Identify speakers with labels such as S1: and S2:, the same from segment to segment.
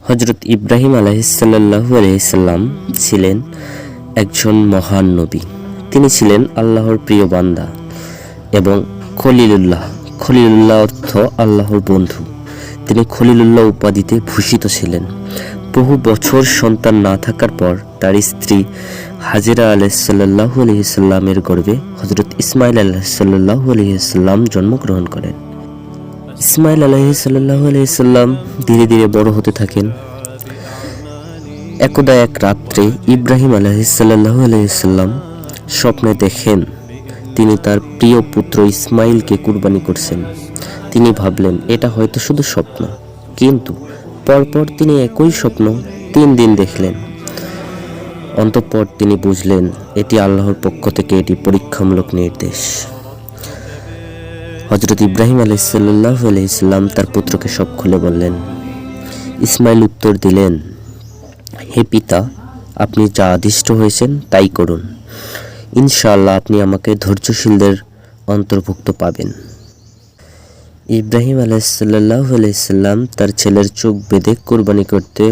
S1: হযরত ইব্রাহিম আলাইহিসসালাল্লাহু আলাইহি সাল্লাম ছিলেন একজন মহান নবী। তিনি ছিলেন আল্লাহর প্রিয় বান্দা এবং খলিলুল্লাহ। খলিলুল্লাহ অর্থ আল্লাহর বন্ধু। তিনি খলিলুল্লাহ উপাধিতে ভূষিত ছিলেন। বহু বছর সন্তান না থাকার পর তার স্ত্রী হাজেরা আলাইহিসসালাল্লাহু আলাইহি সাল্লামের গর্ভে হযরত ইসমাঈল আলাইহিসসালাল্লাহু আলাইহি সাল্লাম জন্মগ্রহণ করেন। ইসমাঈল আলাইহিসসালাল্লাহু আলাইহি সাল্লাম ধীরে ধীরে বড় হতে থাকেন। একদা এক রাত্রে ইব্রাহিম আলাইহিসসালাল্লাহু আলাইহি সাল্লাম স্বপ্নে দেখেন তিনি তার প্রিয় পুত্র ইসমাঈলকে কুরবানি করছেন। তিনি ভাবলেন এটা হয়তো শুধু স্বপ্ন, কিন্তু পরপর তিনি একই স্বপ্ন 3 দিন দেখলেন। অন্তঃপর তিনি বুঝলেন এটি আল্লাহর পক্ষ থেকে এটি পরীক্ষামূলক নির্দেশ। হযরত ইব্রাহিম আলাইহিসসালাল্লাহু আলাইহি সাল্লাম তার পুত্রকে সব খুলে বললেন। ইসমাঈল উত্তর দিলেন, হে পিতা, আপনি যা আদিষ্ট হয়েছেন তাই করুন। ইনশাআল্লাহ আপনি আমাকে ধৈর্যশীলদের অন্তর্ভুক্ত পাবেন। ইব্রাহিম আলাইহিসসালাল্লাহু আলাইহি সাল্লাম তার ছেলের চোখ বেঁধে কুরবানি করতে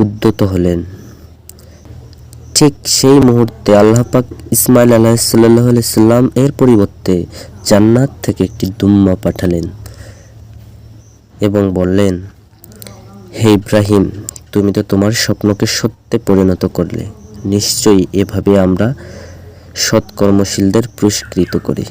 S1: উদ্যত হলেন। ঠিক সেই মুহূর্তে আল্লাহ পাক ইসমাঈল আলাইহিসসালাল্লাহু আলাইহি সাল্লাম এর পরিবর্তে জান্নাত থেকে একটি দুম্বা পাঠালেন এবং বললেন, হে ইব্রাহিম, তুমি তো তোমার স্বপ্নকে সত্যে পরিণত করলে। নিশ্চয়ই এভাবে আমরা সৎকর্মশীলদের পুরস্কৃত করি।